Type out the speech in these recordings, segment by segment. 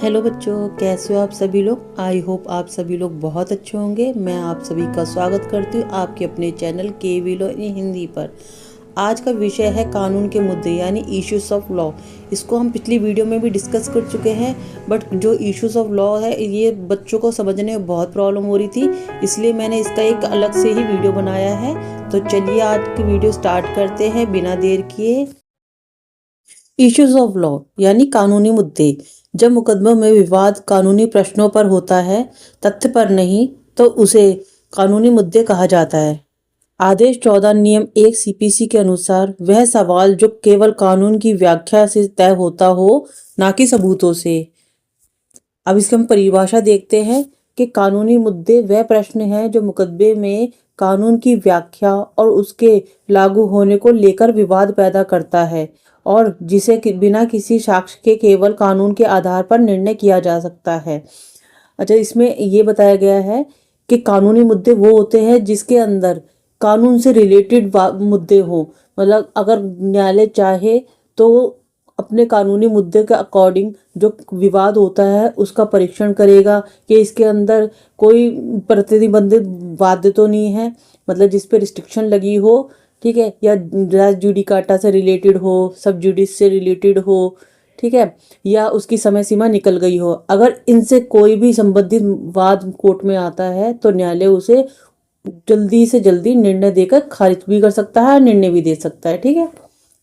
Hello बच्चों, कैसे हो आप सभी लोग। आई होप आप सभी लोग बहुत अच्छे होंगे। मैं आप सभी का स्वागत करती हूँ आपके अपने चैनल के लो इन हिंदी पर। आज का विषय है कानून के मुद्दे यानी इश्यूज ऑफ लॉ। इसको हम पिछली वीडियो में भी डिस्कस कर चुके हैं, बट जो इश्यूज ऑफ लॉ है ये बच्चों को समझने में बहुत प्रॉब्लम हो रही थी, इसलिए मैंने इसका एक अलग से ही वीडियो बनाया है। तो चलिए आज की वीडियो स्टार्ट करते हैं बिना देर किए। इश्यूज ऑफ लॉ यानी कानूनी मुद्दे। जब मुकदमों में विवाद कानूनी प्रश्नों पर होता है, तथ्य पर नहीं, तो उसे कानूनी मुद्दे कहा जाता है। आदेश 14 नियम 1 सीपीसी के अनुसार वह सवाल जो केवल कानून की व्याख्या से तय होता हो, ना कि सबूतों से। अब इसकी हम परिभाषा देखते हैं कि कानूनी मुद्दे वह प्रश्न हैं जो मुकदमे में कानून की व्याख्या और उसके लागू होने को लेकर विवाद पैदा करता है और जिसे बिना किसी साक्ष्य के केवल कानून के आधार पर निर्णय किया जा सकता है। अच्छा, इसमें ये बताया गया है कि कानूनी मुद्दे वो होते हैं जिसके अंदर कानून से रिलेटेड मुद्दे हों। मतलब अगर न्यायालय चाहे तो अपने कानूनी मुद्दे के अकॉर्डिंग जो विवाद होता है उसका परीक्षण करेगा कि इसके अंदर कोई प्रतिबंधित वाद्य तो नहीं है, मतलब जिस पे रिस्ट्रिक्शन लगी हो, ठीक है, या रेस जुडिकाटा से रिलेटेड हो, सब जुडिस से रिलेटेड हो, ठीक है, या उसकी समय सीमा निकल गई हो। अगर इनसे कोई भी संबंधित वाद कोर्ट में आता है तो न्यायालय उसे जल्दी से जल्दी निर्णय देकर खारिज भी कर सकता है और निर्णय भी दे सकता है। ठीक है,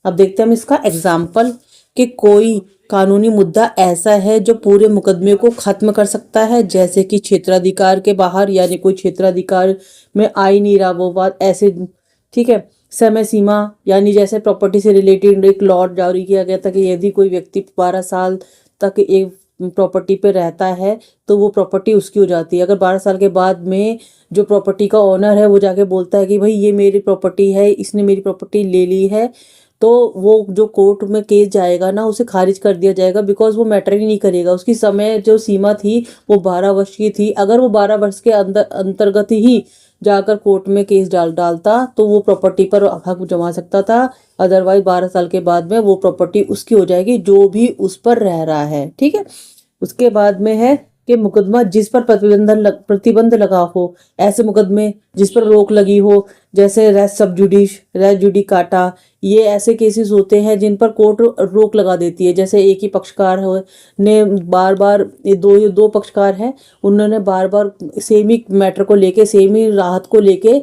अब देखते हैं हम इसका एग्जाम्पल कि कोई कानूनी मुद्दा ऐसा है जो पूरे मुकदमे को खत्म कर सकता है, जैसे कि क्षेत्राधिकार के बाहर, यानी कोई क्षेत्राधिकार में आ ही नहीं रहा वो बात ऐसे। ठीक है, समय सीमा यानी जैसे प्रॉपर्टी से रिलेटेड एक लॉ जारी किया गया था कि यदि कोई व्यक्ति 12 साल तक एक प्रॉपर्टी पे रहता है तो वो प्रॉपर्टी उसकी हो जाती है। अगर 12 साल के बाद में जो प्रॉपर्टी का ओनर है वो जाके बोलता है कि भाई ये मेरी प्रॉपर्टी है, इसने मेरी प्रॉपर्टी ले ली है, तो वो जो कोर्ट में केस जाएगा ना उसे खारिज कर दिया जाएगा, बिकॉज वो मैटर ही नहीं करेगा। उसकी समय जो सीमा थी वो 12 वर्ष की थी। अगर वो 12 वर्ष के अंदर अंतर्गत ही जाकर कोर्ट में केस डालता तो वो प्रॉपर्टी पर हक जमा सकता था, अदरवाइज 12 साल के बाद में वो प्रॉपर्टी उसकी हो जाएगी जो भी उस पर रह रहा है। ठीक है, उसके बाद में है कि मुकदमा जिस पर प्रतिबंध लगा हो, ऐसे मुकदमे जिस पर रोक लगी हो, जैसे रेस सब जुडिश, रेस जुडिकाटा, ये ऐसे केसेस होते हैं जिन पर कोर्ट रोक लगा देती है। जैसे एक ही पक्षकार हो ने बार बार, ये दो पक्षकार हैं, उन्होंने बार बार सेम ही मैटर को लेके, सेम ही राहत को लेके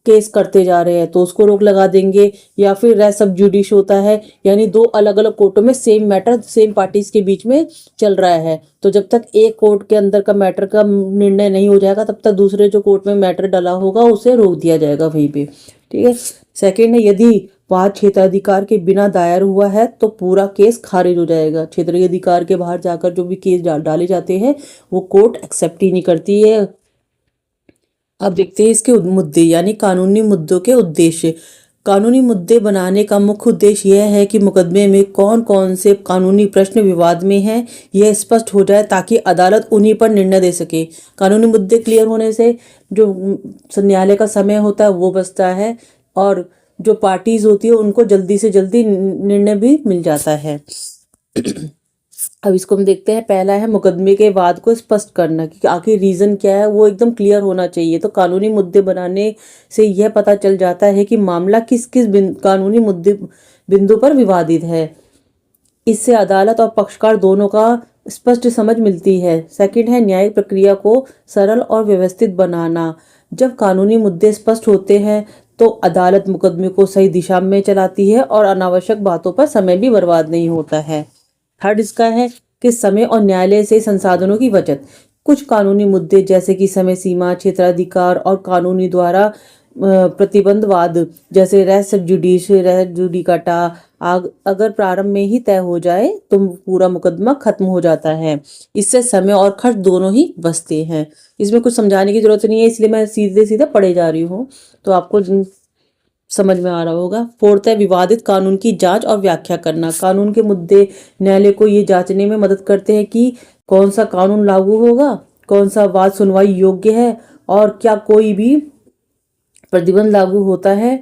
केस करते जा रहे हैं तो उसको रोक लगा देंगे। या फिर रेस सब जुडिश होता है, यानी दो अलग अलग कोर्टों में सेम मैटर सेम पार्टीज के बीच में चल रहा है, तो जब तक एक कोर्ट के अंदर का मैटर का निर्णय नहीं हो जाएगा तब तक दूसरे जो कोर्ट में मैटर डला होगा उसे रोक दिया जाएगा वहीं पे। ठीक है, सेकेंड है, यदि वाद क्षेत्राधिकार के बिना दायर हुआ है तो पूरा केस खारिज हो जाएगा। क्षेत्रीय अधिकार के बाहर जाकर जो भी केस डाले जाते हैं वो कोर्ट एक्सेप्ट ही नहीं करती है। अब देखते हैं इसके मुद्दे यानी कानूनी मुद्दों के उद्देश्य। कानूनी मुद्दे बनाने का मुख्य उद्देश्य यह है कि मुकदमे में कौन कौन से कानूनी प्रश्न विवाद में हैं यह स्पष्ट हो जाए ताकि अदालत उन्हीं पर निर्णय दे सके। कानूनी मुद्दे क्लियर होने से जो न्यायालय का समय होता है वो बचता है और जो पार्टीज होती है उनको जल्दी से जल्दी निर्णय भी मिल जाता है। अब इसको हम देखते हैं। पहला है मुकदमे के वाद को स्पष्ट करना कि आखिर रीज़न क्या है, वो एकदम क्लियर होना चाहिए। तो कानूनी मुद्दे बनाने से यह पता चल जाता है कि मामला किस किस कानूनी मुद्दे बिंदु पर विवादित है। इससे अदालत और पक्षकार दोनों का स्पष्ट समझ मिलती है। सेकंड है न्यायिक प्रक्रिया को सरल और व्यवस्थित बनाना। जब कानूनी मुद्दे स्पष्ट होते हैं तो अदालत मुकदमे को सही दिशा में चलाती है और अनावश्यक बातों पर समय भी बर्बाद नहीं होता है। थर्ड इसका है कि समय और न्यायालय से संसाधनों की बचत। कुछ कानूनी मुद्दे जैसे कि समय सीमा, क्षेत्राधिकार और कानूनी द्वारा प्रतिबंधवाद जैसे रेस जुडिश, रेस जुडिकाटा अगर प्रारंभ में ही तय हो जाए तो पूरा मुकदमा खत्म हो जाता है। इससे समय और खर्च दोनों ही बचते हैं। इसमें कुछ समझाने की जरूरत नहीं है, इसलिए मैं सीधे सीधे पढ़े जा रही हूँ तो आपको समझ में आ रहा होगा। फोर्थ है विवादित कानून की जांच और व्याख्या करना। कानून के मुद्दे न्यायालय को ये जांचने में मदद करते हैं कि कौन सा कानून लागू होगा, कौन सा वाद सुनवाई योग्य है और क्या कोई भी प्रतिबंध लागू होता है।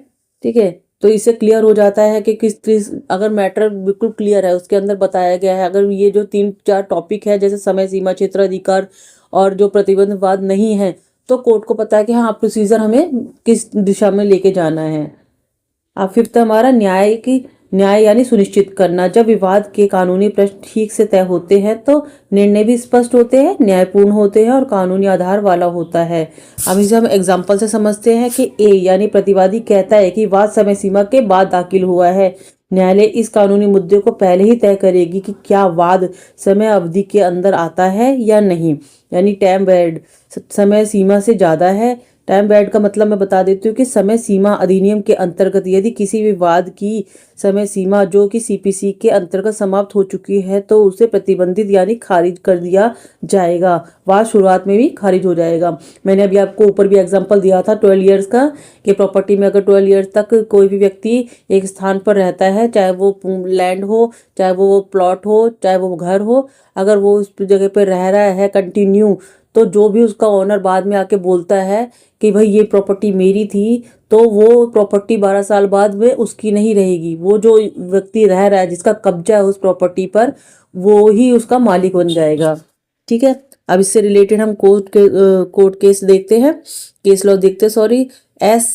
ठीक है, तो इससे क्लियर हो जाता है कि किस अगर मैटर बिल्कुल क्लियर है, उसके अंदर बताया गया है, अगर ये जो 3-4 टॉपिक है जैसे समय सीमा, क्षेत्राधिकार और जो प्रतिबंधवाद नहीं है, तो कोर्ट को पता है कि हाँ प्रोसीजर हमें किस दिशा में लेके जाना है। अब फिफ्थ हमारा न्याय यानी सुनिश्चित करना। जब विवाद के कानूनी प्रश्न ठीक से तय होते हैं तो निर्णय भी स्पष्ट होते हैं, न्यायपूर्ण होते हैं और कानूनी आधार वाला होता है। अब इसे हम एग्जाम्पल से समझते हैं कि ए यानी प्रतिवादी कहता है कि वाद समय सीमा के बाद दाखिल हुआ है। न्यायालय इस कानूनी मुद्दे को पहले ही तय करेगी कि क्या वाद समय अवधि के अंदर आता है या नहीं, यानी टाइम बैड समय सीमा से ज्यादा है। टाइम बैड का मतलब मैं बता देती हूँ कि समय सीमा अधिनियम के अंतर्गत यदि किसी विवाद की समय सीमा जो कि सीपीसी के अंतर्गत समाप्त हो चुकी है तो उसे प्रतिबंधित यानी खारिज कर दिया जाएगा। वाद शुरुआत में भी खारिज हो जाएगा। मैंने अभी आपको ऊपर भी एग्जांपल दिया था 12 इयर्स का, कि प्रॉपर्टी में अगर 12 इयर्स तक कोई भी व्यक्ति एक स्थान पर रहता है, चाहे वो लैंड हो, चाहे वो प्लॉट हो, चाहे वो घर हो, अगर वो उस जगह पर रह रहा है कंटिन्यू, तो जो भी उसका ओनर बाद में आके बोलता है कि भाई ये प्रॉपर्टी मेरी थी, तो वो प्रॉपर्टी 12 साल बाद में उसकी नहीं रहेगी। वो जो व्यक्ति रह रहा है, जिसका कब्जा है उस प्रॉपर्टी पर, वो ही उसका मालिक बन जाएगा। ठीक है, अब इससे रिलेटेड हम कोर्ट केस देखते हैं, केस लॉ देखते हैं, सॉरी। एस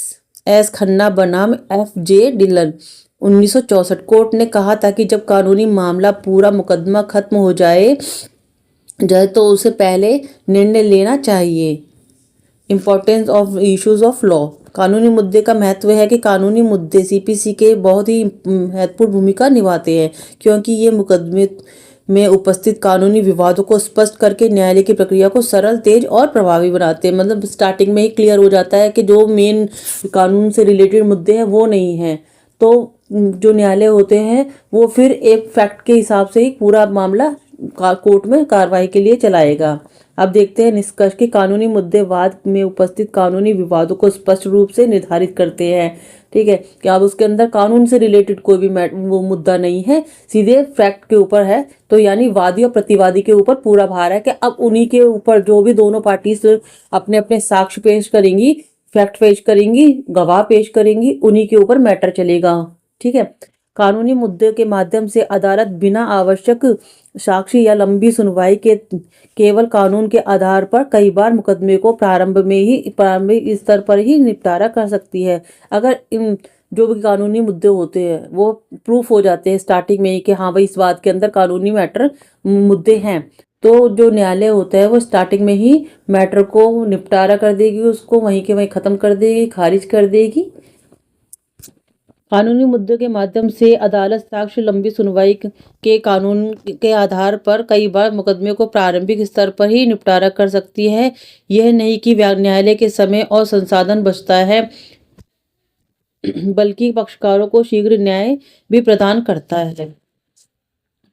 एस खन्ना बनाम FJ डिलन 1964। कोर्ट ने कहा था कि जब कानूनी मामला पूरा मुकदमा खत्म हो जाए तो उसे पहले निर्णय लेना चाहिए। Importance of issues of law. कानूनी मुद्दे का महत्व है कि कानूनी मुद्दे सीपीसी के बहुत ही महत्वपूर्ण भूमिका निभाते हैं, क्योंकि ये मुकदमे में उपस्थित कानूनी विवादों को स्पष्ट करके न्यायालय की प्रक्रिया को सरल, तेज और प्रभावी बनाते हैं। मतलब स्टार्टिंग में ही क्लियर हो जाता है कि जो मेन कानून से रिलेटेड मुद्दे हैं वो नहीं है, तो जो न्यायालय होते हैं वो फिर एक फैक्ट के हिसाब से ही पूरा मामला कोर्ट में कार्रवाई के लिए चलाएगा। अब देखते हैं निष्कर्ष कि कानूनी मुद्दे वाद में उपस्थित कानूनी विवादों को स्पष्ट रूप से निर्धारित करते हैं। ठीक है, कि अब उसके अंदर कानून से रिलेटेड कोई भी वो मुद्दा नहीं है, सीधे फैक्ट के ऊपर है। तो यानी वादी और प्रतिवादी के ऊपर पूरा भार है कि अब उन्हीं के ऊपर जो भी दोनों पार्टी अपने अपने साक्ष्य पेश करेंगी, फैक्ट पेश करेंगी, गवाह पेश करेंगी, उन्हीं के ऊपर मैटर चलेगा। ठीक है, कानूनी मुद्दे के माध्यम से अदालत बिना आवश्यक साक्षी या लंबी सुनवाई के केवल कानून के आधार पर कई बार मुकदमे को प्रारंभिक स्तर पर ही निपटारा कर सकती है। अगर इन जो भी कानूनी मुद्दे होते हैं वो प्रूफ हो जाते हैं स्टार्टिंग में ही कि हाँ भाई इस बात के अंदर कानूनी मैटर मुद्दे हैं, तो जो न्यायालय होता है वो स्टार्टिंग में ही मैटर को निपटारा कर देगी, उसको वहीं के वहीं खत्म कर देगी, खारिज कर देगी। कानूनी मुद्दों के माध्यम से अदालत साक्ष्य लंबी सुनवाई के कानून के आधार पर कई बार मुकदमे को प्रारंभिक स्तर पर ही निपटारा कर सकती है। यह नहीं कि न्यायालय के समय और संसाधन बचता है, बल्कि पक्षकारों को शीघ्र न्याय भी प्रदान करता है।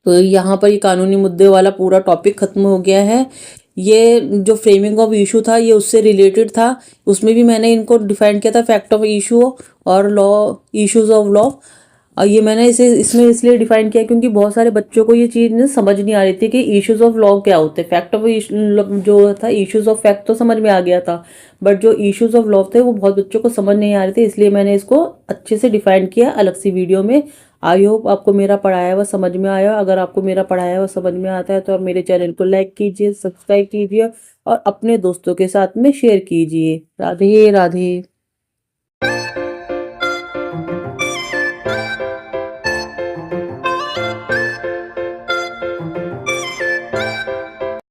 तो यहाँ पर ये कानूनी मुद्दे वाला पूरा टॉपिक खत्म हो गया है। ये जो फ्रेमिंग ऑफ इशू था ये उससे रिलेटेड था, उसमें भी मैंने इनको डिफाइन किया था, फैक्ट ऑफ इशू और लॉ, इश्यूज ऑफ लॉ। और ये मैंने इसे इसमें इसलिए डिफाइन किया क्योंकि बहुत सारे बच्चों को ये चीज़ समझ नहीं आ रही थी कि इश्यूज ऑफ लॉ क्या होते हैं। फैक्ट ऑफ जो था, इश्यूज ऑफ फैक्ट तो समझ में आ गया था, बट जो इश्यूज ऑफ लॉ थे वो बहुत बच्चों को समझ नहीं आ रहे थे, इसलिए मैंने इसको अच्छे से डिफाइन किया अलग सी वीडियो में। आई होप आपको मेरा पढ़ाया हुआ समझ में आया। अगर आपको मेरा पढ़ाया हुआ समझ में आता है तो आप मेरे चैनल को लाइक कीजिए, सब्सक्राइब कीजिए और अपने दोस्तों के साथ में शेयर कीजिए। राधे राधे।